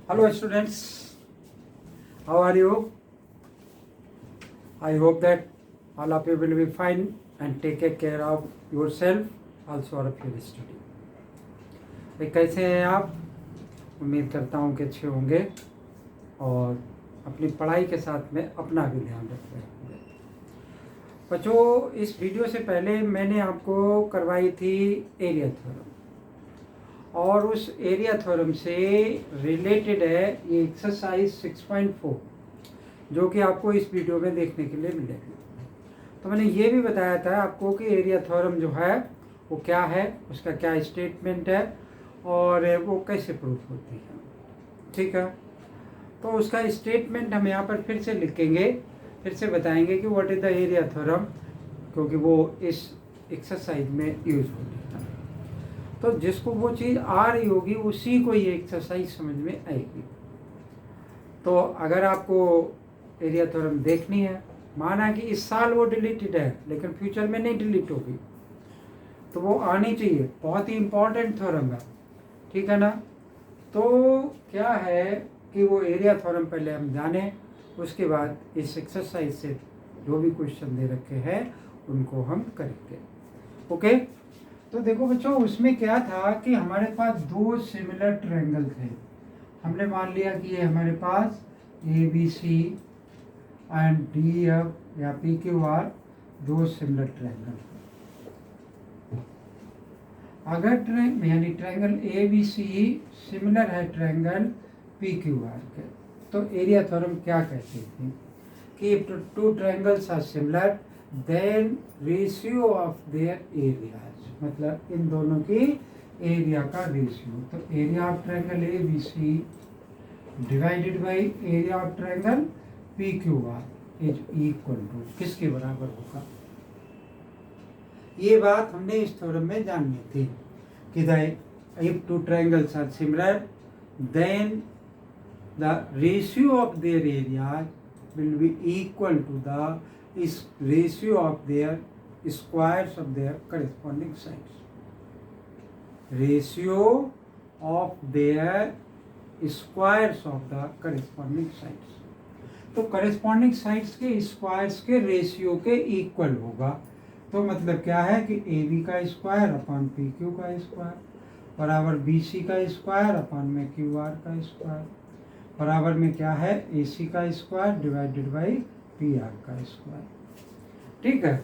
Hello students, how are you? I hope that all of you will be fine and take care of yourself, also of your study. भाई कैसे हैं आप? उम्मीद करता हूँ कि अच्छे होंगे और अपनी पढ़ाई के साथ में अपना भी ध्यान रख रहे होंगे। बच्चों, इस वीडियो से पहले मैंने आपको करवाई थी एरिया थ्योरम और उस एरिया थ्योरम से रिलेटेड है ये एक्सरसाइज 6.4 जो कि आपको इस वीडियो में देखने के लिए मिलेगी। तो मैंने ये भी बताया था आपको कि एरिया थ्योरम जो है वो क्या है, उसका क्या स्टेटमेंट है और वो कैसे प्रूफ होती है। ठीक है, तो उसका स्टेटमेंट हम यहाँ पर फिर से लिखेंगे, फिर से बताएंगे कि what is the area theorem, क्योंकि वो इस एक्सरसाइज में यूज होती है। तो जिसको वो चीज़ आ रही होगी उसी को ये एक्सरसाइज समझ में आएगी। तो अगर आपको एरिया थ्योरम देखनी है, माना कि इस साल वो डिलीटेड है लेकिन फ्यूचर में नहीं डिलीट होगी, तो वो आनी चाहिए। बहुत ही इम्पोर्टेंट थ्योरम है, ठीक है ना। तो क्या है कि वो एरिया थ्योरम पहले हम जाने, उसके बाद इस एक्सरसाइज से जो भी क्वेश्चन दे रखे हैं उनको हम करेंगे। ओके, तो देखो बच्चों, उसमें क्या था कि हमारे पास दो सिमिलर ट्रायंगल थे। हमने मान लिया कि ये हमारे पास ABC एंड DF या PQR दो सिमिलर ट्रायंगल। अगर यानी ट्रायंगल ABC सिमिलर है ट्रायंगल PQR के, तो एरिया थ्योरम क्या कहती थी कि if two triangles are similar then ratio of their areas, मतलब इन दोनों की एरिया का रेशियो। तो area of triangle ABC divided by area of triangle PQR is equal to किसके बराबर होगा। ये बात हमने इस थ्योरम में जाननी थी कि if two triangles are similar then the ratio of their areas will be equal to the ratio of their squares of their corresponding sides. Ratio of their squares of the corresponding sides. तो corresponding sides के squares के ratio के equal होगा। तो मतलब क्या है कि AB का स्क्वायर अपॉन PQ का स्क्वायर बराबर BC का स्क्वायर अपॉन में QR का स्क्वायर बराबर में क्या है AC का स्क्वायर डिवाइडेड बाई PR का स्क्वायर। ठीक है,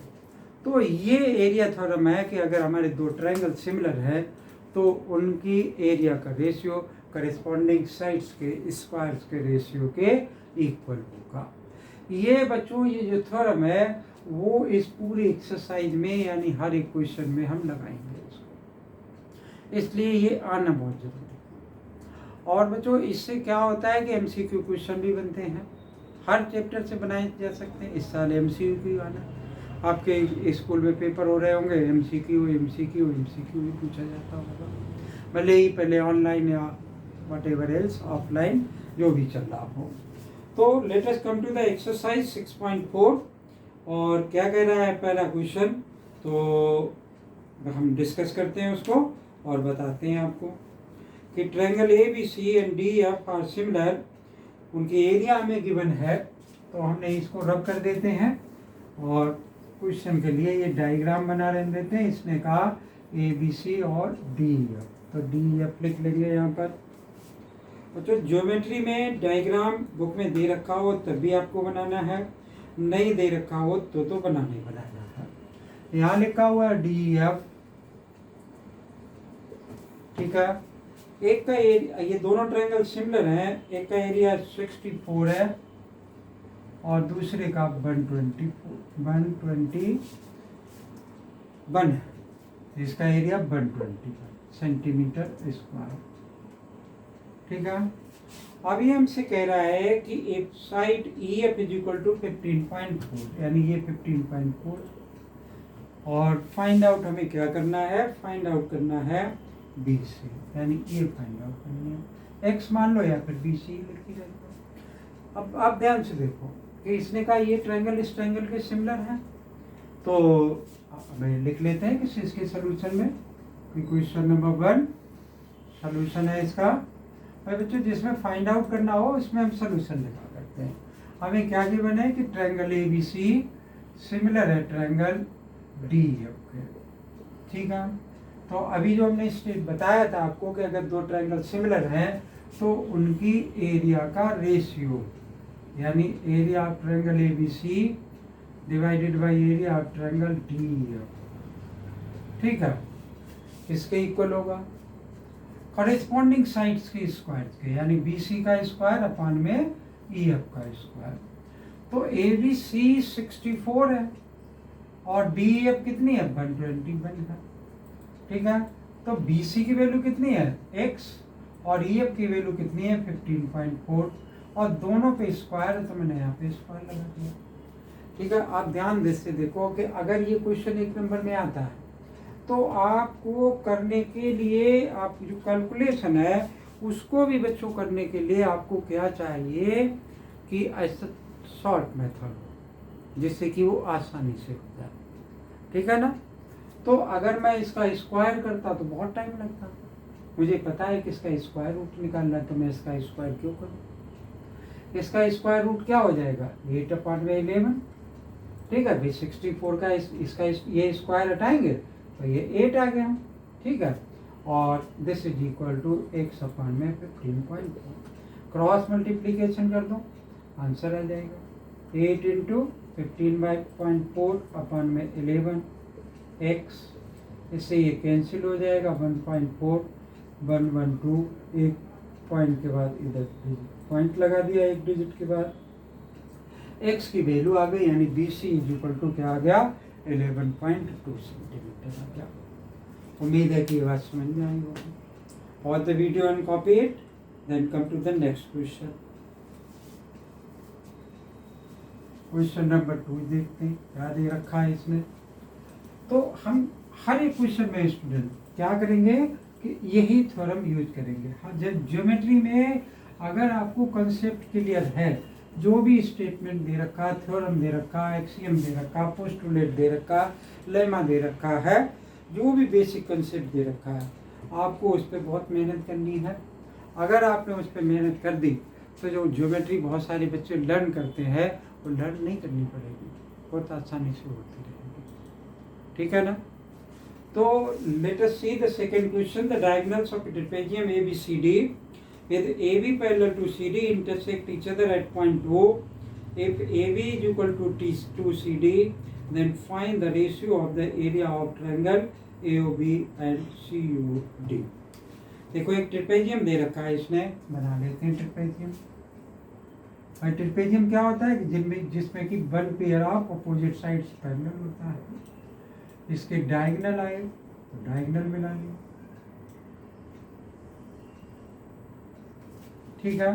तो ये एरिया थ्योरम है कि अगर हमारे दो ट्रायंगल सिमिलर है तो उनकी एरिया का रेशियो करेस्पॉन्डिंग साइड्स के स्क्वायर्स के रेशियो के इक्वल होगा। ये बच्चों, ये जो थ्योरम है वो इस पूरी एक्सरसाइज में यानी हर एक क्वेश्चन में हम लगाएंगे इसको, इसलिए ये आना बहुत जरूरी है। और बच्चों, इससे क्या होता है कि MCQ क्वेश्चन भी बनते हैं, हर चैप्टर से बनाए जा सकते हैं। इस साल MCQ आना, आपके स्कूल में पेपर हो रहे होंगे, MCQ भी पूछा जाता होगा, भले ही पहले ऑनलाइन या वट एवर एल्स ऑफलाइन जो भी चल रहा हो। तो let us come to the exercise 6.4 और क्या कह रहा है पहला क्वेश्चन, तो हम डिस्कस करते हैं उसको और बताते हैं आपको कि triangle ABC and DF are similar, उनकी एरिया हमें गिवन है। तो हमने इसको रब कर देते हैं और क्वेश्चन के लिए ये डायग्राम बना रहने देते हैं। इसने कहा ABC और DF, तो DF लिख लेंगे यहाँ पर। बच्चों, ज्योमेट्री में डायग्राम बुक में दे रखा हो तब भी आपको बनाना है, नहीं दे रखा हो तो बनाना है। यहाँ लिखा हुआ है DF, ठीक है। एक का एरिया, ये दोनों ट्रायंगल सिमिलर हैं, एक का एरिया 64 है और दूसरे का 121 है। इसका एरिया 120 सेंटीमीटर स्क्वायर, ठीक है। अब ये हमसे कह रहा है कि एक side EF is equal to 15.4, यानी ये 15.4, और फाइंड आउट हमें क्या करना है, फाइंड आउट करना है BC, यानी ये फाइंड आउट करनी है। X मान लो या फिर BC लिखी जाएगी। अब आप ध्यान से देखो कि इसने कहा ये ट्रायंगल इस ट्रायंगल के सिमिलर है, तो हमें लिख लेते हैं कि इसके सोल्यूशन में क्वेश्चन नंबर 1 सोल्यूशन है इसका भाई बच्चों जिसमें फाइंड आउट करना हो उसमें हम सोल्यूशन लिखा करते हैं। हमें क्या गिवन है कि ट्रायंगल ABC सिमिलर है ट्रायंगल DEF के। ठीक है, तो अभी जो हमने स्टेट बताया था आपको कि अगर दो ट्रायंगल सिमिलर हैं तो उनकी एरिया का रेशियो यानी area of triangle ABC divided by area of triangle DEF, ठीक है, किसके इक्वल होगा? कॉरेस्पॉन्डिंग साइड्स के स्क्वायर के, यानी BC का स्क्वायर अपान में EF का स्क्वायर। तो ABC 64 है और DEF कितनी है? 121 है। ठीक है, तो BC की वैल्यू कितनी है? X और EF की वैल्यू कितनी है? 15.4 और दोनों पे स्क्वायर है तो मैंने यहाँ पे स्क्वायर लगा दिया। ठीक है, आप ध्यान से देखो कि अगर ये क्वेश्चन 1 नंबर में आता है तो आपको करने के लिए आप जो कैलकुलेशन है उसको भी बच्चों करने के लिए आपको क्या चाहिए कि ऐसा शॉर्ट मेथड हो जिससे कि वो आसानी से हो जाए। ठीक है ना, तो अगर मैं इसका स्क्वायर करता तो बहुत टाइम लगता, मुझे पता है कि इसका स्क्वायर रूट निकालना है तो मैं इसका स्क्वायर क्यों करूँ? इसका स्क्वायर रूट क्या हो जाएगा? 8/11। ठीक है भाई, 64 का इसका ये स्क्वायर हटाएंगे तो ये 8 आ गया। ठीक है, और this is equal to x upon में 15.4। क्रॉस मल्टीप्लीकेशन कर दो, आंसर आ जाएगा 8 इंटू 15/4 अपान में 11 x। इससे ये कैंसिल हो जाएगा 1.4 112, एक पॉइंट के बाद इधर पॉइंट लगा दिया एक डिजिट के बाद, x की वैल्यू आ गई यानी BC इज इक्वल टू क्या आ गया? 11.2 सेंटीमीटर आ गया। उम्मीद है कि ये बात समझ में आई होगी। Pause the video and copy it, then come to the next question. Question number 2 देखते हैं क्या दे रखा है इसमें। तो हम हर एक क्वेश्चन में स्टूडेंट क्या करेंगे कि यही थ्योरम यूज करेंगे। हाँ, जब ज्योमेट्री में अगर आपको कंसेप्ट क्लियर है, जो भी स्टेटमेंट दे रखा, थ्योरम दे रखा, एक्सियम दे रखा, पोस्टुलेट दे रखा, लेमा दे रखा है, जो भी बेसिक कंसेप्ट दे रखा है, आपको उस पर बहुत मेहनत करनी है। अगर आपने उस पर मेहनत कर दी तो जो ज्योमेट्री बहुत सारे बच्चे लर्न करते हैं वो लर्न नहीं करनी पड़ेगी, बहुत आसानी से होती रहेगी। ठीक है ना, तो let us see the second question. The diagonals of trapezium ABCD with AB parallel to CD intersect each other at point O. If AB is equal to CD, then find the ratio of the area of triangle AOB and COD. देखो एक trapezium दे रखा है, इसने बना लेते हैं trapezium. और trapezium क्या होता है कि जिसमें कि one pair of opposite sides parallel होता है। इसके डायगोनल आए तो डायगोनल मिला लिया। ठीक है,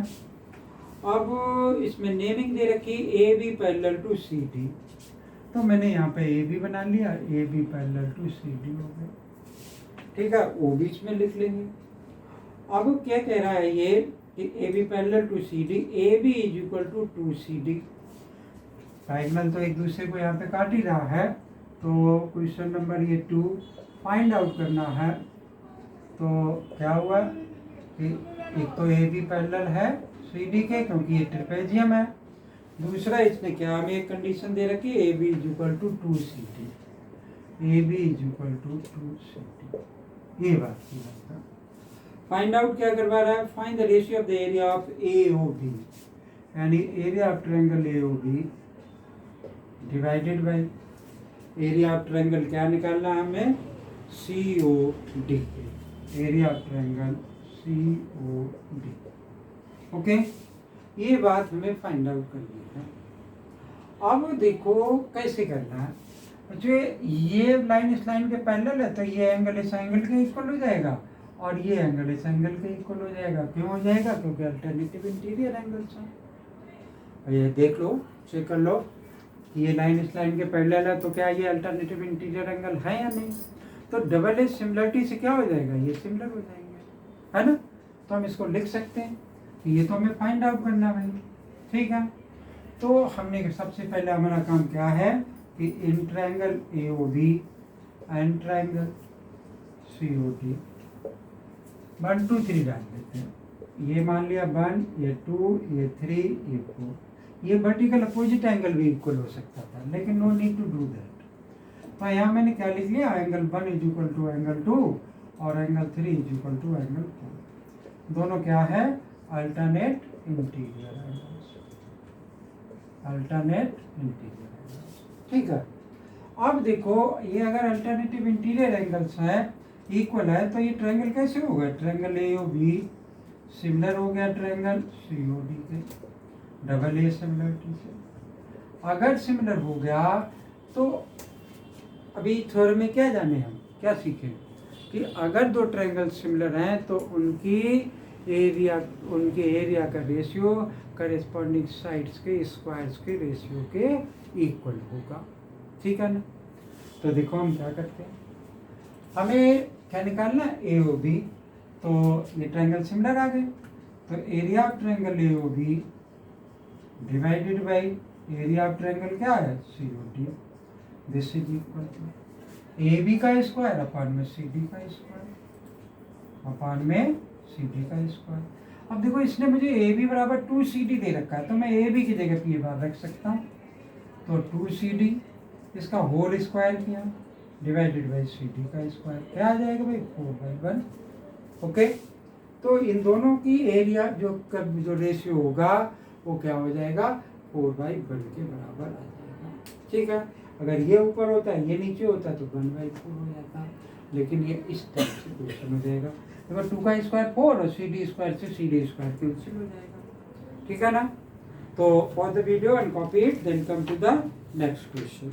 अब इसमें नेमिंग दे रखी AB पैरेलल टू CD, तो मैंने यहाँ पे AB बना लिया, AB पैरेलल टू CD हो गया। ठीक है, O बीच में लिख लेंगे। अब क्या कह रहा है ये कि AB parallel to CD, AB is equal to 2CD। Diagonal तो एक दूसरे को यहाँ पे काट ही रहा है, तो क्वेश्चन नंबर ये 2 फाइंड आउट करना है। तो क्या हुआ कि एक तो AB पैरेलल है CD के क्योंकि ये ट्रिपेजियम है, दूसरा इसने क्या हमें एक कंडीशन दे रखी है AB is equal to 2CD, AB is equal to 2CD। ये बात की है। फाइंड आउट क्या करवा रहा है? Find the ratio of the area of AOB, यानी area of triangle AOB divided by area of triangle क्या निकालना है हमें? COD, area of triangle COD। Okay, ये बात हमें फाइंड आउट करनी है। अब देखो कैसे करना है। जो ये लाइन इस लाइन के पैरेलल है तो ये एंगल इस एंगल के इक्वल हो जाएगा और ये एंगल इस एंगल के इक्वल हो जाएगा। क्यों हो जाएगा? क्योंकि अल्टरनेटिव इंटीरियर एंगल्स हैं। ये देख लो, चेक कर लो कि ये लाइन इस लाइन के पैरेलल है तो क्या ये अल्टरनेटिव इंटीरियर एंगल है या नहीं। तो डबल एज सिमिलरिटी से क्या हो जाएगा? ये सिमिलर हो जाएंगे, है ना। तो हम इसको लिख सकते हैं कि ये तो हमें फाइंड आउट करना भाई। ठीक है, तो हमने सबसे पहले हमारा काम क्या है कि in triangle AOB and triangle COD 1 2 3 डाल देते हैं। ये मान लिया 1, ये 2, ये 3, ये 4। ये वर्टिकल अपोजिट एंगल भी इक्वल हो सकता था, लेकिन no need to do that. तो यहाँ मैंने क्या लिख लिया, angle 1 is equal to angle 2 और angle 3 is equal to angle 4। दोनों क्या है, alternate interior angles, alternate interior angles. ठीक है, अब देखो ये अगर अल्टरनेटिव इंटीरियर एंगल्स है, इक्वल है, तो ये ट्रायंगल कैसे होगा, ट्रायंगल AOB सिमिलर हो गया ट्रायंगल COD के, डबल ए सिमिलरिटी से। अगर सिमिलर हो गया तो अभी थ्योरम में क्या जाने, हम क्या सीखें कि अगर दो ट्रायंगल सिमिलर हैं तो उनके एरिया का रेशियो करेस्पॉन्डिंग साइड्स के स्क्वायर्स के रेशियो के इक्वल होगा। ठीक है ना। तो देखो हम क्या करते हैं, हमें क्या निकालना है, AOB। तो ये ट्रायंगल सिमिलर आ गए, तो area of triangle AOB divided by area of triangle क्या है, COD। This is equal to AB का स्क्वायर अपान में CD का स्क्वायर, अपान में CD का स्क्वायर। अब देखो इसने मुझे AB बराबर 2CD दे रखा है, तो मैं AB की जगह पे ये बार रख सकता हूँ। तो 2CD इसका होल स्क्वायर किया डिवाइडेड बाई CD का स्क्वायर, क्या आ जाएगा भाई, 4/1। ओके, तो इन दोनों की एरिया जो रेशियो होगा वो क्या हो जाएगा, 4/1 के बराबर आ जाएगा। ठीक है, अगर ये ऊपर होता है ये नीचे होता तो 1/4 हो जाता, लेकिन ये इस टाइप से क्वेश्चन हो जाएगा। अगर 2 का स्क्वायर 4 और CD स्क्वायर से CD स्क्वायर कैंसिल हो जाएगा। ठीक है ना। तो pause the video and copy it, then come to the next question.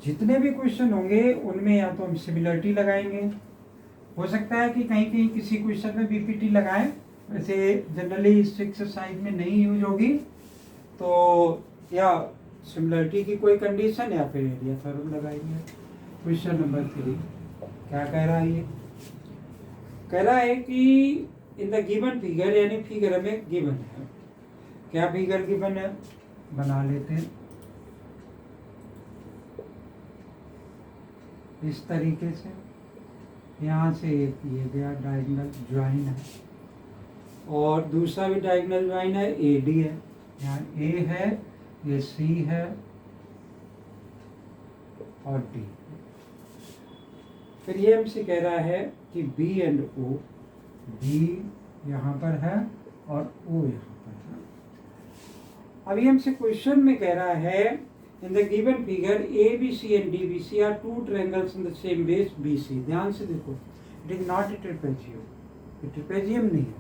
जितने भी क्वेश्चन होंगे उनमें या तो हम सिमिलरिटी लगाएंगे, हो सकता है कि कहीं कहीं किसी क्वेश्चन में BPT लगाएं, वैसे जनरली इस एक्सरसाइज में नहीं यूज होगी। तो या सिमिलरिटी की कोई कंडीशन या फिर एरिया थ्योरम लगाएंगे। क्वेश्चन नंबर 3 क्या कह रहा है, ये कह रहा है कि इन द गिवन फिगर, यानी फिगर हमें गिवन है, क्या फिगर गिवन है, बना लेते हैं इस तरीके से। यहाँ से एक ये गया डायगोनल ज्वाइन है और दूसरा भी डायगोनल ज्वाइन है, AD है, यहाँ A है, ये C है और D। फिर ये हमसे कह रहा है कि B एंड O, B यहाँ पर है और O यहाँ पर है। अभी हमसे क्वेश्चन में कह रहा है in the given figure ABC and DBC are two triangles in the same base BC। ध्यान से देखो, it is not a trapezium, ये ट्रेपेजियम नहीं है,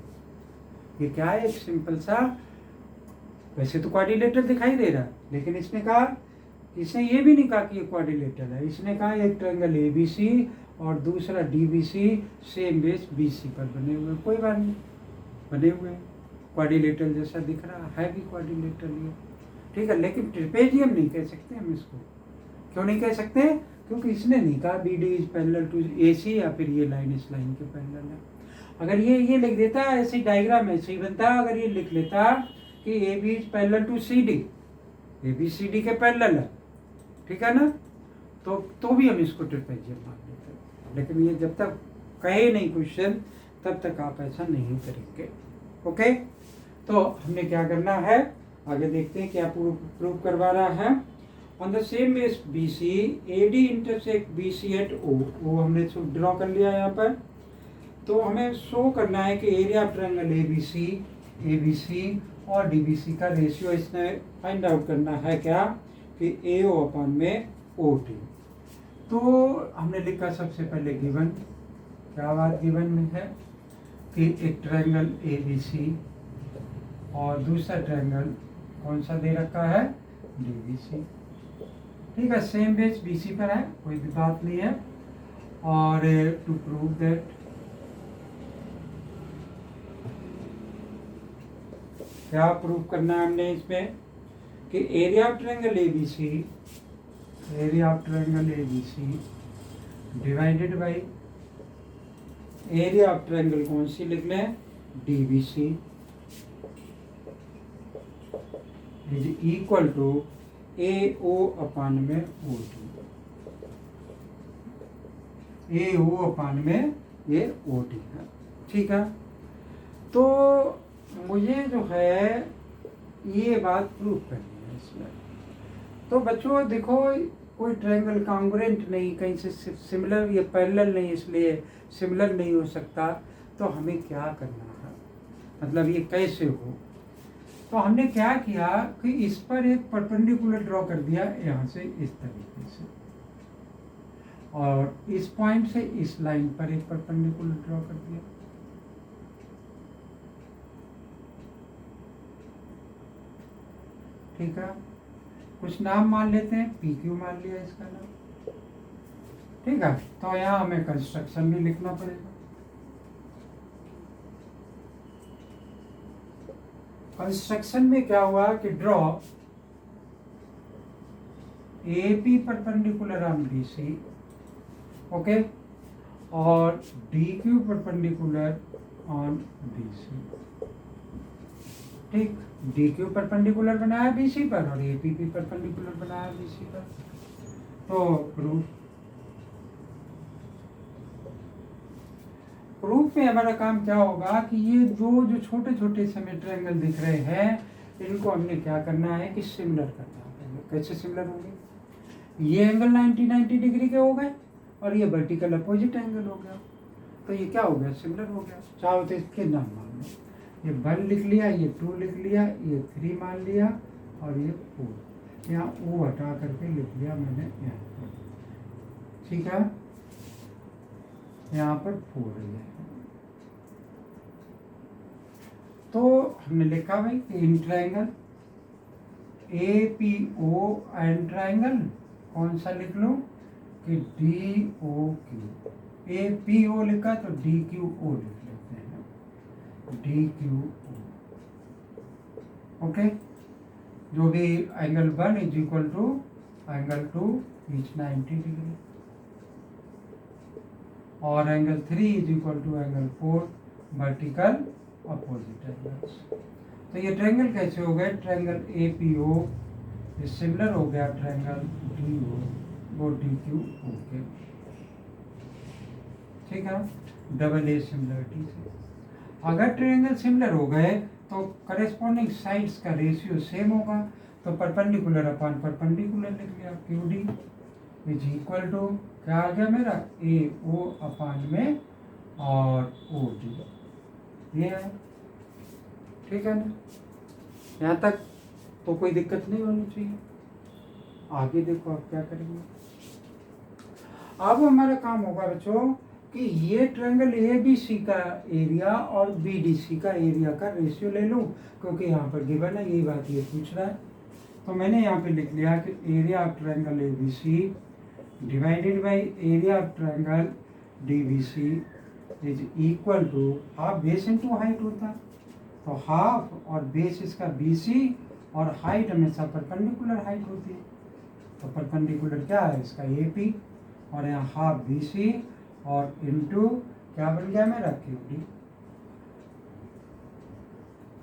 ये क्या है, एक सिंपल सा, वैसे तो क्वाड्रिलेटरल दिखाई दे रहा है, लेकिन इसने कहा, इसने ये भी नहीं कहा कि ये क्वाड्रिलेटरल है, इसने कहा एक ट्रायंगल ABC और दूसरा DBC सेम बेस BC पर बने हुए, कोई बात नहीं, बने हुए क्वाड्रिलेटरल जैसा दिख रहा है भी क्वाड्रिलेटरल ये। ठीक है, लेकिन ट्रेपेजियम नहीं कह सकते हम इसको। क्यों नहीं कह सकते, क्योंकि इसने नहीं कहा BD is parallel to AC या फिर ये लाइन इस लाइन के पैरेलल है। अगर ये लिख देता, ऐसे डायग्राम ऐसे ही बनता, अगर ये लिख लेता कि AB is parallel to CD, AB CD के पैरेलल है, ठीक है ना, तो भी हम इसको ट्रेपेजियम मान लेते हैं। लेकिन ये जब तक कहे नहीं क्वेश्चन तब तक आप ऐसा नहीं करेंगे। ओके, तो हमने क्या करना है, आगे देखते हैं क्या प्रूव करवा रहा है। On the same base BC AD intersect BC at O, वो हमने ड्रॉ कर लिया यहाँ पर। तो हमें शो करना है कि एरिया ऑफ ट्रायंगल ABC और DBC का रेशियो इसने फाइंड आउट करना है, क्या कि AO अपान में OD। तो हमने लिखा सबसे पहले गिवन, क्या बात गिवन में है कि एक ट्रायंगल ABC और दूसरा ट्रायंगल कौन सा दे रखा है, DBC। ठीक है, सेम बेस BC पर है, कोई भी बात नहीं है। और टू प्रूव दैट, क्या प्रूव करना है हमने इसमें कि area of triangle ABC divided by area of triangle कौन सी लिख लें, DBC इज इक्वल टू ए ओ अपान में ओ टी, ए ओ अपान में ये ओ टी है। ठीक है, तो मुझे जो है ये बात प्रूव करनी है इसमें। तो बच्चों देखो, कोई ट्रायंगल कॉन्ग्रुएंट नहीं, कहीं से सिमिलर या पैरेलल नहीं, इसलिए सिमिलर नहीं हो सकता। तो हमें क्या करना है, मतलब ये कैसे हो। तो हमने क्या किया कि इस पर एक परपेंडिकुलर ड्रॉ कर दिया यहाँ से इस तरीके से, और इस पॉइंट से इस लाइन पर एक परपेंडिकुलर ड्रॉ कर दिया। ठीक है, कुछ नाम मान लेते हैं, पी क्यू मान लिया इसका नाम। ठीक है, तो यहाँ हमें कंस्ट्रक्शन भी लिखना पड़ेगा। कंस्ट्रक्शन में क्या हुआ कि draw A P perpendicular on B C, okay, और D Q perpendicular on B C. ठीक, डी क्यू परपेंडिकुलर बनाया बी सी पर और ए पी भी परपेंडिकुलर बनाया बी सी पर। तो प्रूफ में हमारा काम क्या होगा कि ये जो छोटे छोटे से हमें ट्रायंगल दिख रहे हैं, इनको हमने क्या करना है कि सिमिलर करना है। कैसे सिमिलर होंगे, ये एंगल 90 डिग्री के हो गए और ये वर्टिकल अपोजिट एंगल हो गया, तो ये क्या हो गया, सिमिलर हो गया। चाहो तो इसके नाम मान लो, ये 1 लिख लिया, ये 2 लिख लिया, ये 3 मान लिया और ये 4, यहाँ ओ हटा करके लिख लिया मैंने यहाँ पर। ठीक है, यहाँ पर 4 है। तो हमने लिखा भाई कि in triangle A P O and triangle कौन सा लिख लो कि D O Q, A P O लिखा तो डी क्यू ओ लिख लेते हैं, डी क्यू ओ। ओके, जो भी angle 1 is equal to angle 2 is 90 degree, और angle 3 is equal to angle 4 vertical opposite angles. तो ये ट्रायंगल कैसे हो गए, triangle A P O similar हो गया ट्रायंगल डी ओ वो डी क्यू ओ के। ठीक है, डबल ए सिमिलरिटी से। अगर ट्रायंगल सिमिलर हो गए तो करेस्पॉन्डिंग साइड्स का रेशियो सेम होगा, तो परपेंडिकुलर अपन परपेंडिकुलर लिख लिया, Q D is equal to क्या आ गया मेरा, ए ओ अपान में और ओ डी, ये है। ठीक है ना, यहाँ तक तो कोई दिक्कत नहीं होनी चाहिए। आगे देखो आप क्या करेंगे। अब हमारा काम होगा बच्चों कि ये ट्रायंगल ए बी सी का एरिया और बी डी सी का एरिया का रेशियो ले लूँ, क्योंकि यहाँ पर गिवन है, यही बात ये पूछ रहा है। तो मैंने यहाँ पे लिख लिया कि area of triangle A B C divided by area of triangle D B C is equal to half base into height होता है। तो हाफ और बेस इसका बी सी और हाइट हमेशा परपेंडिकुलर हाइट होती है, तो परपेंडिकुलर क्या है इसका ए पी, और यहाँ हाफ बी सी और इनटू क्या बन गया मेरा क्यू डी।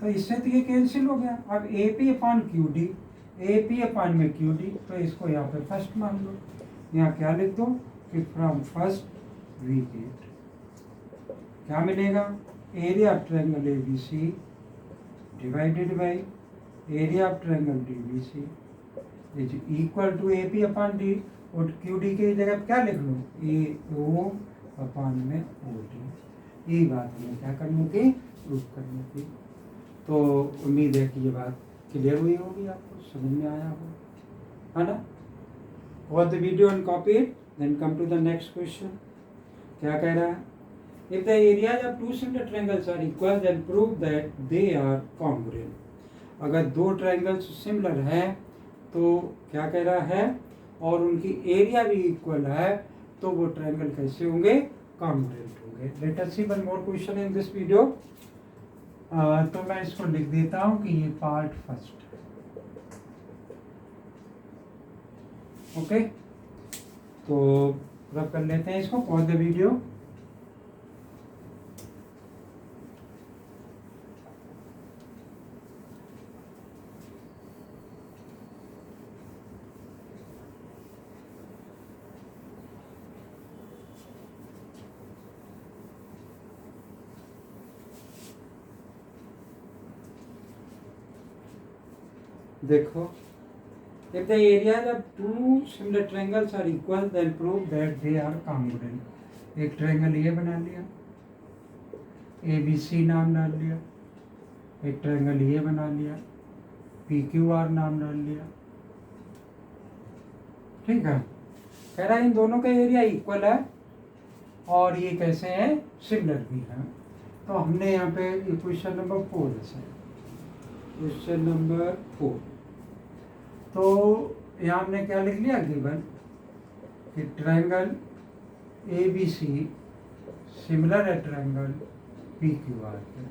तो इससे तो ये कैंसिल हो गया। अब ए पी अपान क्यू डी, ए पी अपान में क्यू डी, तो इसको यहाँ पे फर्स्ट मान लो। यहाँ क्या लिख दो कि फ्रॉम फर्स्ट वी गेट क्या मिलेगा, area of triangle A B C divided by area of triangle D B C is equal to A P upon D, और क्यू डी की जगह क्या लिख लो, ए ओ अपान में ओ डी। यही बात हमें क्या करनी थी, प्रूफ करनी थी। तो उम्मीद है कि ये बात क्लियर हुई होगी, आपको समझ में आया होगा, है ना। Watch the video and copy it, then come to the next question. क्या कह रहा है, if the areas of two similar triangles are equal then prove that they are congruent. अगर दो ट्रायंगल्स सिमिलर हैं तो क्या कह रहा है, और उनकी एरिया भी इक्वल है, तो वो ट्रायंगल कैसे होंगे, कॉन्ग्रुएंट होंगे। Let us see one more question in this video. तो मैं इसको लिख देता हूं कि ये पार्ट फर्स्ट, ओके। तो रब कर लेते हैं इसको, पॉज द वीडियो। देखो, if the areas of two similar triangles are equal, then prove that they are congruent। एक ट्रायंगल ये बना लिया, ABC नाम डाल लिया, एक ट्रायंगल ये बना लिया, PQR नाम डाल लिया, ठीक है। कह रहा है इन दोनों का एरिया इक्वल है और ये कैसे हैं, सिमिलर भी है। तो हमने यहाँ पे क्वेश्चन नंबर 4 है, क्वेश्चन नंबर 4। तो यहाँ हमने क्या लिख लिया, गिवन कि ट्रायंगल ABC सिमिलर है ट्रायंगल PQR के,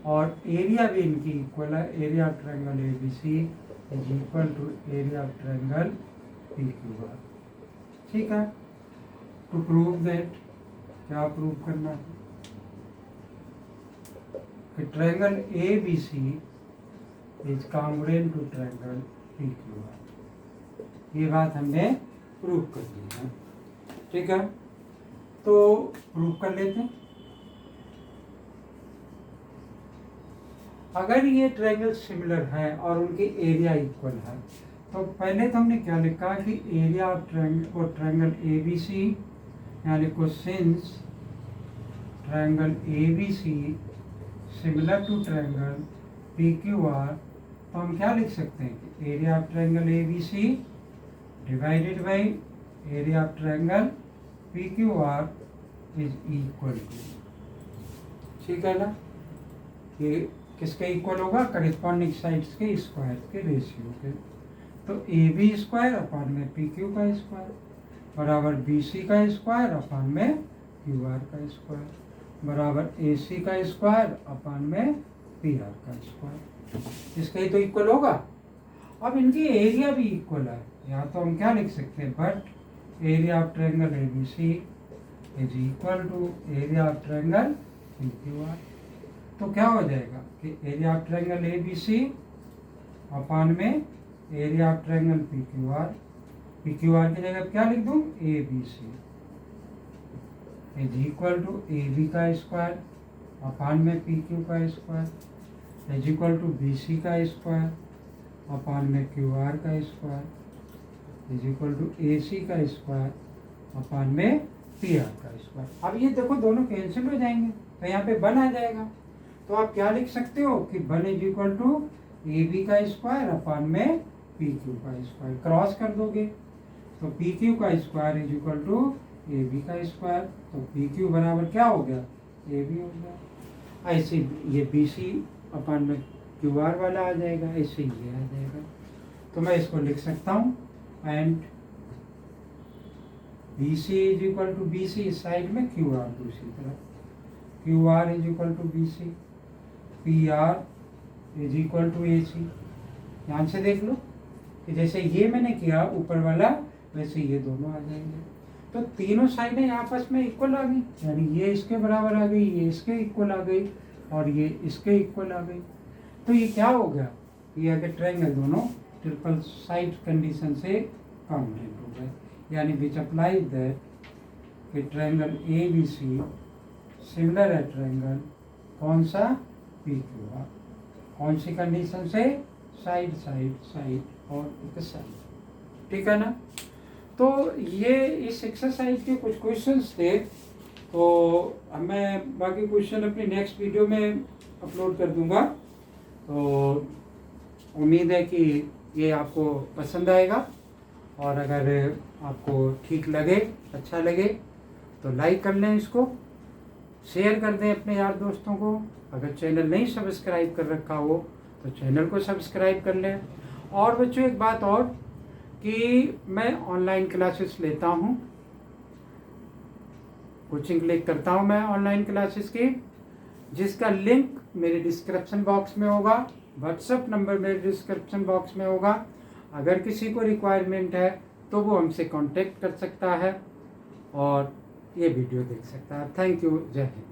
और एरिया भी इनकी इक्वल है। Area of triangle ABC is equal to area of triangle PQR, ठीक है। टू प्रूव दैट, क्या प्रूव करना है कि triangle ABC is congruent to triangle PQR। ये बात हमने प्रूव कर दी है, ठीक है। तो प्रूव कर लेते हैं। अगर ये ट्रायंगल सिमिलर है और उनके एरिया इक्वल है, तो पहले तो हमने क्या लिखा कि एरिया ऑफ ट्रायंगल ABC, यानी को since triangle ABC similar to triangle PQR, तो हम क्या लिख सकते हैं कि area of triangle ABC divided by area of triangle PQR is equal to, ठीक है ना। ये किसके इक्वल होगा, करेस्पॉन्डिंग साइड्स के स्क्वायर के रेशियो के। तो AB स्क्वायर अपान में PQ का स्क्वायर बराबर BC का स्क्वायर अपान में QR का स्क्वायर बराबर AC का स्क्वायर अपान में PR का स्क्वायर। इसका ही तो इक्वल होगा। अब इनकी एरिया भी इक्वल है, या तो हम क्या लिख सकते हैं, but area of triangle ABC is equal to area of triangle PQR। तो क्या हो जाएगा कि area of triangle ABC upon में एरिया ऑफ ट्रायंगल PQR की जगह क्या लिख दूं, ABC is equal to AB का स्क्वायर अपान में PQ का square is equal to BC का स्क्वायर अपान में QR का square is equal to AC का स्क्वायर अपान में PR का स्क्वायर। अब ये देखो दोनों कैंसिल हो जाएंगे, तो यहाँ पे 1 आ जाएगा। तो आप क्या लिख सकते हो कि 1 इज इक्वल टू AB का स्क्वायर अपान में PQ का स्क्वायर, क्रॉस कर दोगे तो PQ का square is equal to AB का स्क्वायर, तो PQ बराबर क्या हो गया, AB हो गया। ऐसे ये BC अपान में QR वाला आ जाएगा, ऐसे ये आ जाएगा। तो मैं इसको लिख सकता हूँ, and BC is equal to BC इस साइड में, QR दूसरी तरफ, QR is equal to BC, PR is equal to AC। ध्यान से देख लो कि जैसे ये मैंने किया ऊपर वाला, वैसे ये दोनों आ जाएंगे। तो तीनों साइडें आपस में इक्वल आ गई, यानी ये इसके बराबर आ गई, ये इसके इक्वल आ गई और ये इसके इक्वल आ गई। तो ये क्या हो गया, ये आगे ट्रायंगल दोनों ट्रिपल साइड कंडीशन से कॉन्ग्रुएंट हो गए, यानी विच अप्लाइज दैट कि ट्रायंगल ABC सिमिलर है ट्रायंगल कौन सा, PQR। कौन सी कंडीशन से, साइड साइड साइड और एक साइड, ठीक है ना। तो ये इस एक्सरसाइज के कुछ क्वेश्चंस थे। तो मैं बाकी क्वेश्चन अपनी नेक्स्ट वीडियो में अपलोड कर दूंगा। तो उम्मीद है कि ये आपको पसंद आएगा, और अगर आपको ठीक लगे, अच्छा लगे, तो लाइक कर लें, इसको शेयर कर दें अपने यार दोस्तों को। अगर चैनल नहीं सब्सक्राइब कर रखा हो तो चैनल को सब्सक्राइब कर लें। और बच्चों एक बात और कि मैं ऑनलाइन क्लासेस लेता हूँ, कोचिंग क्लिक करता हूँ मैं ऑनलाइन क्लासेस की, जिसका लिंक मेरे डिस्क्रिप्शन बॉक्स में होगा, व्हाट्सएप नंबर मेरे डिस्क्रिप्शन बॉक्स में होगा। अगर किसी को रिक्वायरमेंट है तो वो हमसे कांटेक्ट कर सकता है और ये वीडियो देख सकता है। थैंक यू, जय हिंद।